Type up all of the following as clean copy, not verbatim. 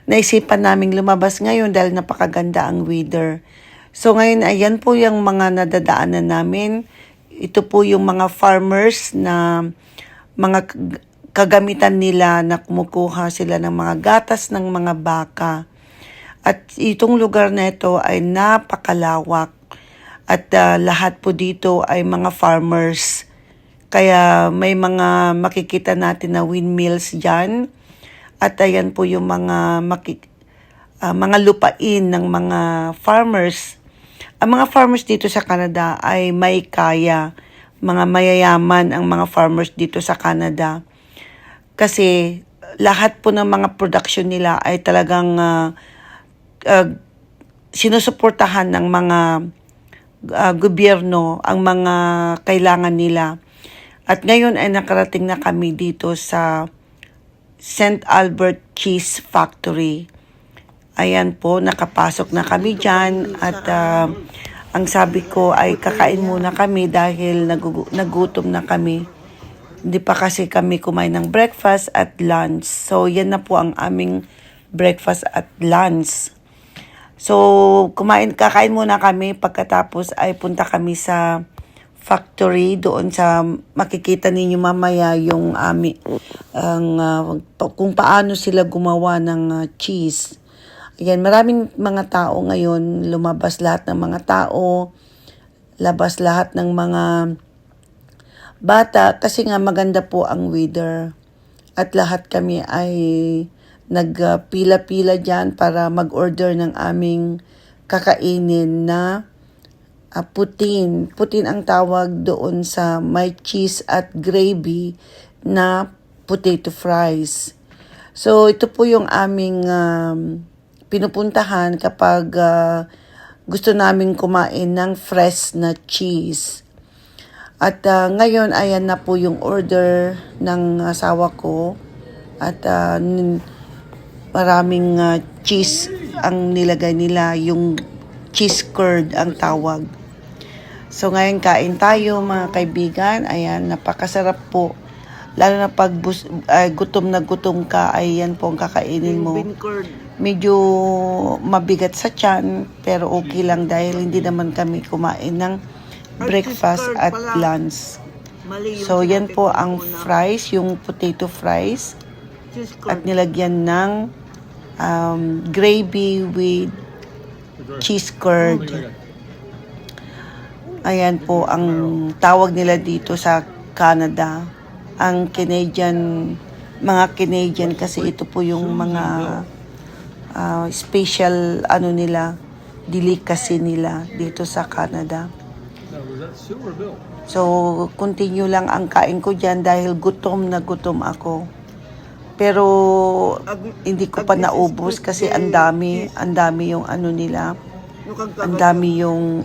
naisipan naming lumabas ngayon dahil napakaganda ang weather. So ngayon, ayan po yung mga nadadaanan namin. Ito po yung mga farmers na mga kagamitan nila na kumukuha sila ng mga gatas ng mga baka. At itong lugar na ito ay napakalawak. At lahat po dito ay mga farmers. Kaya may mga makikita natin na windmills dyan. At ayan po yung mga lupain ng mga farmers. Ang mga farmers dito sa Canada ay may kaya. Mga mayayaman ang mga farmers dito sa Canada. Kasi lahat po ng mga production nila ay talagang sinusuportahan ng mga gobyerno ang mga kailangan nila. At ngayon ay nakarating na kami dito sa St. Albert Cheese Factory. Ayan po, nakapasok na kami dyan at ang sabi ko ay kakain muna kami dahil nagutom na kami. Hindi pa kasi kami kumain ng breakfast at lunch. So, yan na po ang aming breakfast at lunch. So, kakain muna kami. Pagkatapos ay punta kami sa factory. Doon sa makikita ninyo mamaya yung kung paano sila gumawa ng cheese. Ayan, maraming mga tao ngayon. Lumabas lahat ng mga tao. Labas lahat ng mga bata kasi nga maganda po ang weather. At lahat kami ay nagpila-pila dyan para mag-order ng aming kakainin na putin. Putin ang tawag doon sa may cheese at gravy na potato fries. So, ito po yung aming pinupuntahan kapag gusto naming kumain ng fresh na cheese. At ngayon, ayan na po yung order ng asawa ko. At maraming cheese ang nilagay nila. Yung cheese curd ang tawag. So ngayon, kain tayo mga kaibigan. Ayan, napakasarap po. Lalo na pag gutom na gutom ka, ayan po ang kakainin mo. Medyo mabigat sa tiyan, pero okay lang dahil hindi naman kami kumain ng breakfast at lunch. So, yan po ang fries, yung potato fries. At nilagyan ng gravy with cheese curd. Ayan po ang tawag nila dito sa Canada. Ang mga Canadian kasi ito po yung mga special nila, delicacy nila dito sa Canada. So, continue lang ang kain ko dyan dahil gutom na gutom ako. Pero, hindi ko pa naubos kasi ang dami yung nila. Ang dami yung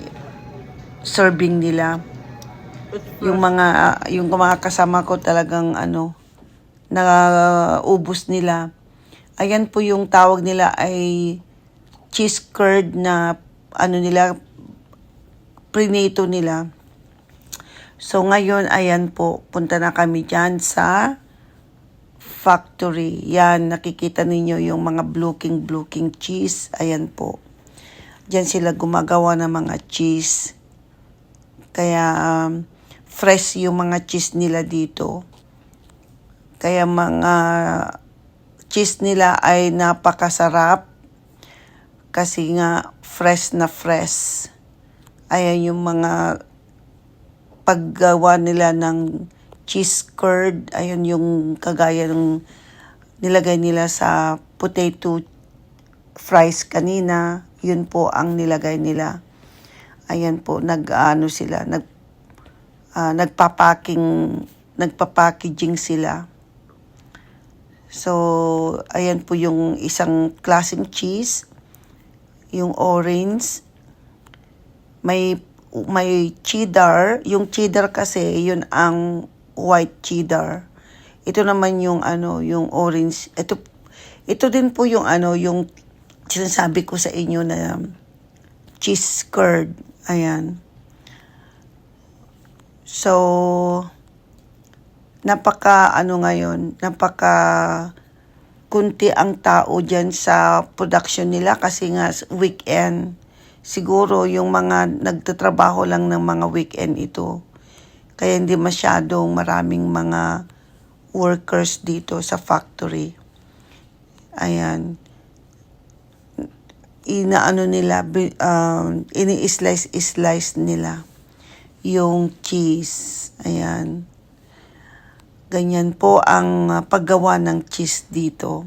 serving nila. Yung mga kasama ko talagang naubos nila. Ayan po yung tawag nila ay cheese curd na nila, prinato nila. So ngayon, ayan po, punta na kami dyan sa factory. Yan, nakikita ninyo yung mga bluking cheese. Ayan po. Diyan sila gumagawa ng mga cheese. Kaya fresh yung mga cheese nila dito. Kaya mga cheese nila ay napakasarap. Kasi nga fresh na fresh. Ayan yung mga paggawa nila ng cheese curd. Ayan yung kagaya ng nilagay nila sa potato fries kanina. Yun po ang nilagay nila. Ayan po, nagpapackaging sila. So, ayan po yung isang klaseng cheese. Yung orange. May cheddar. Yung cheddar kasi, yun ang white cheddar. Ito naman yung yung orange. Ito din po yung yung sinasabi ko sa inyo na cheese curd. Ayan. So, napaka kunti ang tao dyan sa production nila kasi nga weekend. Siguro yung mga nagtatrabaho lang ng mga weekend ito. Kaya hindi masyadong maraming mga workers dito sa factory. Ayan. Inaano nila, ini-slice nila yung cheese. Ayan. Ganyan po ang paggawa ng cheese dito.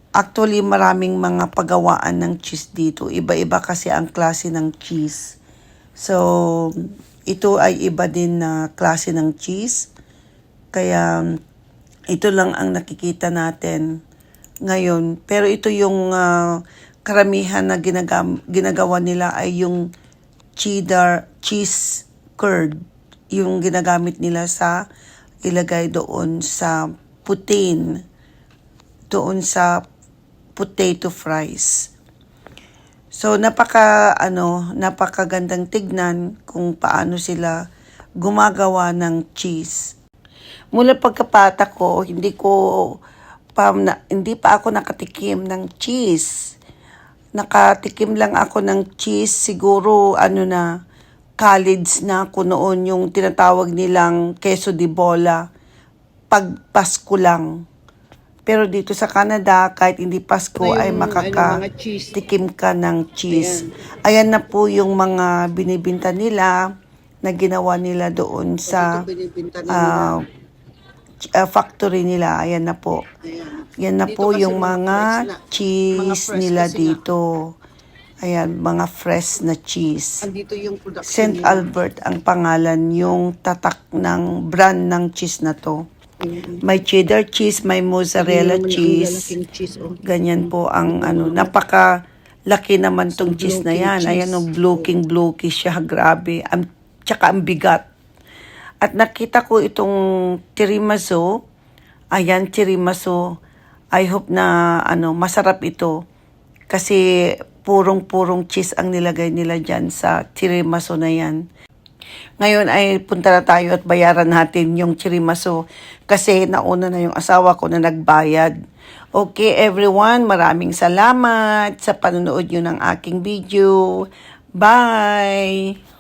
Actually, maraming mga paggawaan ng cheese dito. Iba-iba kasi ang klase ng cheese. So, ito ay iba din na klase ng cheese. Kaya, ito lang ang nakikita natin ngayon. Pero ito yung karamihan na ginagawa nila ay yung cheddar cheese curd. Yung ginagamit nila sa ilagay doon sa putin. Doon sa potato fries. So napakagandang tignan kung paano sila gumagawa ng cheese. Mula pagkabata ko, hindi pa ako nakatikim ng cheese. Nakatikim lang ako ng cheese siguro college na ako noon, yung tinatawag nilang queso de bola pag Pasko lang. Pero dito sa Canada, kahit hindi Pasko, ay makakatikim ka ng cheese. Ayan na po yung mga binibinta nila na ginawa nila doon sa factory nila. Ayan na po. Yan na po yung mga cheese nila dito. Ayan, mga fresh na cheese. St. Albert ang pangalan, yung tatak ng brand ng cheese na to. May cheddar cheese, may mozzarella cheese. Ganyan po ang napaka-laki naman tong cheese na yan. Ayan, bloking siya. Grabe. Tsaka ang bigat. At nakita ko itong tiramisu. Ayan, tiramisu. I hope na masarap ito. Kasi purong-purong cheese ang nilagay nila dyan sa tiramisu na yan. Ngayon ay punta na tayo at bayaran natin yung tiramisu kasi nauna na yung asawa ko na nagbayad. Okay everyone, maraming salamat sa panonood nyo ng aking video. Bye!